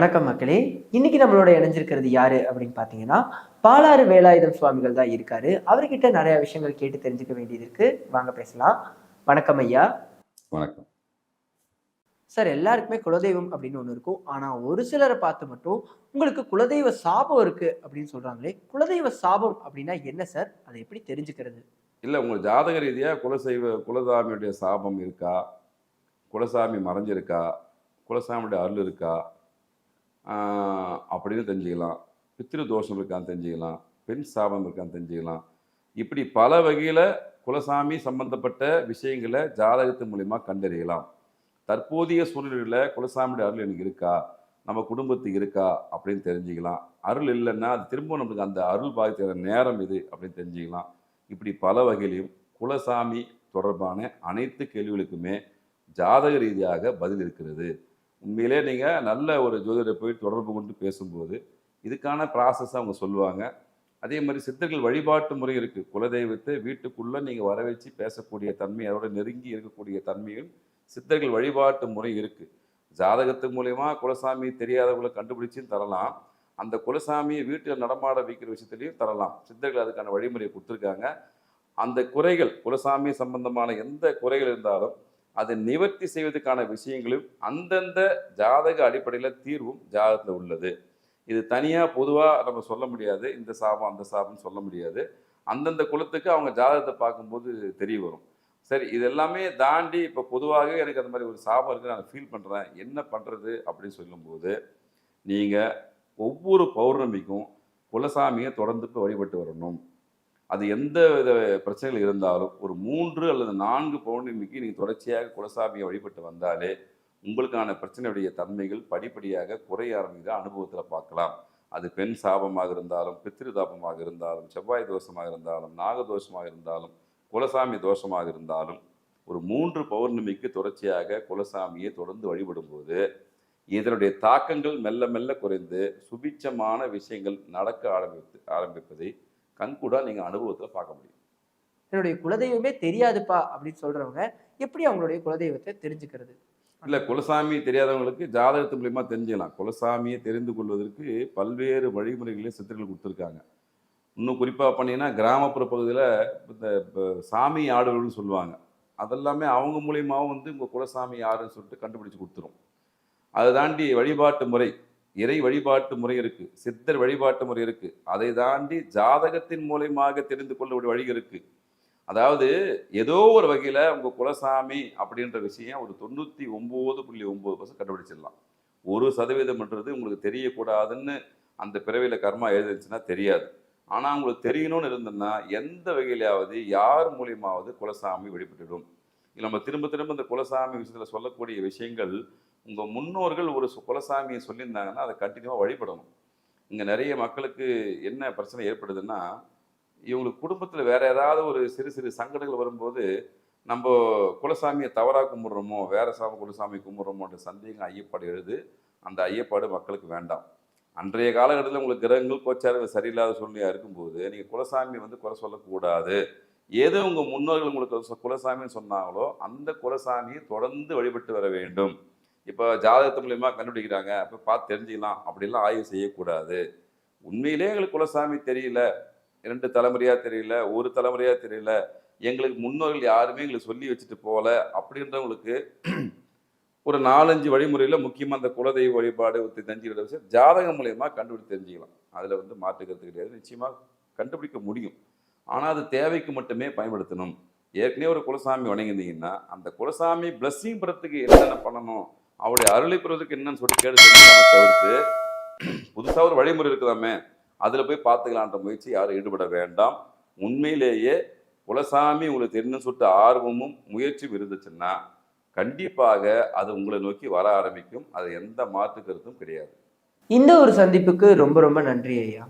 வணக்கம் மக்களே. இன்னைக்கு நம்மளோட இணைஞ்சிருக்கிறது யாரு அப்படின்னு பாத்தீங்கன்னா, பாலாறு வேலாயுதம் சுவாமிகள் தான் இருக்காரு. அவர்கிட்ட நிறைய விஷயங்கள் கேட்டு தெரிஞ்சுக்க வேண்டியது இருக்கு. வாங்க பேசலாம். வணக்கம் ஐயா. வணக்கம். சார், எல்லாருக்குமே குலதெய்வம் அப்படின்னு ஒண்ணு இருக்கும். ஆனா ஒரு சிலரை பார்த்து மட்டும் உங்களுக்கு குலதெய்வ சாபம் இருக்கு அப்படின்னு சொல்றாங்களே. குலதெய்வ சாபம் அப்படின்னா என்ன சார்? அதை எப்படி தெரிஞ்சுக்கிறது? இல்ல உங்க ஜாதக ரீதியா குலசாமியுடைய சாபம் இருக்கா? குலசாமி மறைஞ்சிருக்கா? குலசாமியுடைய அருள் இருக்கா? ஆ அப்படின்னு தெரிஞ்சுக்கலாம். பித்ரு தோஷம் இருக்கான்னு தெரிஞ்சுக்கலாம். பெண் சாபம் இருக்கான்னு தெரிஞ்சுக்கலாம். இப்படி பல வகையில குலசாமி சம்பந்தப்பட்ட விஷயங்கள ஜாதகத்து மூலியமா கண்டறியலாம். தற்போதைய சூழ்நிலையில குலசாமியுடைய அருள் எனக்கு இருக்கா? நம்ம குடும்பத்துக்கு இருக்கா? அப்படின்னு தெரிஞ்சுக்கலாம். அருள் இல்லைன்னா, அது திரும்ப நமக்கு அந்த அருள் பாதிக்கிற நேரம் இது அப்படின்னு தெரிஞ்சுக்கலாம். இப்படி பல வகையிலும் குலசாமி தொடர்பான அனைத்து கேள்விகளுக்குமே ஜாதக ரீதியாக பதில் இருக்கிறது. உண்மையிலே நீங்கள் நல்ல ஒரு ஜோதிடரை போய் தொடர்பு கொண்டு பேசும்போது இதுக்கான ப்ராசஸ் அவங்க சொல்லுவாங்க. அதே மாதிரி சித்தர்கள் வழிபாட்டு முறை இருக்குது. குலதெய்வத்தை வீட்டுக்குள்ளே நீங்கள் வர வச்சு பேசக்கூடிய தன்மை, அதோட நெருங்கி இருக்கக்கூடிய தன்மையும் சித்தர்கள் வழிபாட்டு முறை இருக்குது. ஜாதகத்து மூலயமா குலசாமி தெரியாதவங்களை கண்டுபிடிச்சும் தரலாம். அந்த குலசாமியை வீட்டில் நடமாட வைக்கிற விஷயத்துலையும் தரலாம். சித்தர்கள் அதுக்கான வழிமுறையை கொடுத்துருக்காங்க. அந்த குறைகள், குலசாமி சம்பந்தமான எந்த குறைகள் இருந்தாலும் அதை நிவர்த்தி செய்வதற்கான விஷயங்களும் அந்தந்த ஜாதக அடிப்படையில் தீர்வும் ஜாதகத்தில் உள்ளது. இது தனியாக பொதுவாக நம்ம சொல்ல முடியாது. இந்த சாபம் அந்த சாபம்னு சொல்ல முடியாது. அந்தந்த குலத்துக்கு அவங்க ஜாதகத்தை பார்க்கும்போது தெரிய வரும். சரி, இது எல்லாமே தாண்டி இப்போ பொதுவாக எனக்கு அந்த மாதிரி ஒரு சாபம் இருக்குது, நான் ஃபீல் பண்ணுறேன், என்ன பண்ணுறது அப்படின்னு சொல்லும்போது, நீங்கள் ஒவ்வொரு பௌர்ணமிக்கும் குலசாமியை தொடர்ந்து போய் வழிபட்டு வரணும். அது எந்த வித பிரச்சனைகள் இருந்தாலும் ஒரு 3 அல்லது 4 பௌர்ணமிக்கு நீங்கள் தொடர்ச்சியாக குலசாமியை வழிபட்டு வந்தாலே உங்களுக்கான பிரச்சனையுடைய தன்மைகள் படிப்படியாக குறைய ஆரம்பிக்கிற அனுபவத்தில் பார்க்கலாம். அது பெண் சாபமாக இருந்தாலும், பித்ரு தாபமாக இருந்தாலும், செவ்வாய் தோஷமாக இருந்தாலும், நாகதோஷமாக இருந்தாலும், குலசாமி தோஷமாக இருந்தாலும் ஒரு 3 பௌர்ணமிக்கு தொடர்ச்சியாக குலசாமியை தொடர்ந்து வழிபடும்போது இதனுடைய தாக்கங்கள் மெல்ல மெல்ல குறைந்து சுபிட்சமான விஷயங்கள் நடக்க ஆரம்பிப்பதை கண்கூடா நீங்கள் அனுபவத்தில் பார்க்க முடியும். என்னுடைய குலதெய்வமே தெரியாதுப்பா அப்படின்னு சொல்றவங்க எப்படி அவங்களுடைய குலதெய்வத்தை தெரிஞ்சுக்கிறது? இல்லை, குலசாமி தெரியாதவங்களுக்கு ஜாதகத்து மூலியமாக தெரிஞ்சுக்கலாம். குலசாமியை தெரிந்து கொள்வதற்கு பல்வேறு வழிமுறைகளை சித்தர்கள் கொடுத்துருக்காங்க. இன்னும் குறிப்பாக பண்ணிங்கன்னா கிராமப்புற பகுதியில் இந்த சாமி ஆடுகள்னு சொல்லுவாங்க. அதெல்லாமே அவங்க மூலியமாகவும் உங்கள் குலசாமி யாருன்னு சொல்லிட்டு கண்டுபிடிச்சு கொடுத்துரும். அதை தாண்டி வழிபாட்டு முறை, இறை வழிபாட்டு முறை இருக்குது, சித்தர் வழிபாட்டு முறை இருக்குது. அதை தாண்டி ஜாதகத்தின் மூலயமாக தெரிந்து கொள்ளக்கூடிய வழி இருக்குது. அதாவது ஏதோ ஒரு வகையில் உங்கள் குலசாமி அப்படின்ற விஷயம் ஒரு 99.9% கண்டுபிடிச்சிடலாம். 1% உங்களுக்கு தெரியக்கூடாதுன்னு அந்த பிறவியில் கர்மா எழுதிச்சுன்னா தெரியாது. ஆனால் உங்களுக்கு தெரியணும்னு இருந்ததுன்னா எந்த வகையிலாவது யார் மூலியமாவது குலசாமி வெளிப்பட்டுடும். இல்லை, நம்ம திரும்ப திரும்ப இந்த குலசாமி விஷயத்தில் சொல்லக்கூடிய விஷயங்கள் உங்கள் முன்னோர்கள் ஒரு குலசாமியை சொல்லியிருந்தாங்கன்னா அதை கண்டினியூவாக வழிபடணும். இங்கே நிறைய மக்களுக்கு என்ன பிரச்சனை ஏற்படுதுன்னா, இவங்களுக்கு குடும்பத்தில் வேற ஏதாவது ஒரு சிறு சிறு சங்கடங்கள் வரும்போது நம்ம குலசாமியை தவறாக கும்பிட்றோமோ, வேற குலசாமி கும்பிட்றோமோன்ற சந்தேகம், ஐயப்பாடு எழுது. அந்த ஐயப்பாடு மக்களுக்கு வேண்டாம். அன்றைய காலகட்டத்தில் உங்களுக்கு கிரகங்கள் கோச்சாரங்கள் சரியில்லாத சூழ்நிலையாக இருக்கும்போது நீங்கள் குலசாமி குறை சொல்லக்கூடாது. ஏதோ உங்கள் முன்னோர்கள் உங்களுக்கு குலசாமின்னு சொன்னாங்களோ அந்த குலசாமியை தொடர்ந்து வழிபட்டு வர வேண்டும். இப்போ ஜாதகத்து மூலியமாக கண்டுபிடிக்கிறாங்க, அப்போ பார்த்து தெரிஞ்சுக்கலாம் அப்படிலாம் ஆய்வு செய்யக்கூடாது. உண்மையிலே எங்களுக்கு குலசாமி தெரியல, 2 தலைமுறையாக தெரியல, ஒரு தலைமுறையாக தெரியல, எங்களுக்கு முன்னோர்கள் யாருமே எங்களுக்கு சொல்லி வச்சுட்டு போகல அப்படின்றவங்களுக்கு ஒரு 4-5 வழிமுறையில் முக்கியமாக அந்த குலதெய்வ வழிபாடு தெரிஞ்சுக்கிற விஷயம் ஜாதகம் மூலயமா கண்டுபிடிச்சு தெரிஞ்சுக்கலாம். அதில் மாற்றுக்கிறது கிடையாது. நிச்சயமாக கண்டுபிடிக்க முடியும். ஆனால் அது தேவைக்கு மட்டுமே பயன்படுத்தணும். ஏற்கனவே ஒரு குலசாமி வணங்கியிருந்தீங்கன்னா அந்த குலசாமி பிளஸ்ஸிங் பெறத்துக்கு என்னென்ன பண்ணணும், அவருடைய அருளை பெறுவதற்கு என்னன்னு சொல்லி கேட்டு தவிர்த்து புதுசாக ஒரு வழிமுறை இருக்குதாமே அதில் போய் பார்த்துக்கலான்ற முயற்சி யாரும் ஈடுபட வேண்டாம். உண்மையிலேயே குலசாமி உங்களுக்கு தெரியும்னு சொல்லிட்டு ஆர்வமும் முயற்சியும் இருந்துச்சுன்னா கண்டிப்பாக அது உங்களை நோக்கி வர ஆரம்பிக்கும். அது எந்த மாற்று கருத்தும் கிடையாது. இந்த ஒரு சந்திப்புக்கு ரொம்ப ரொம்ப நன்றி ஐயா.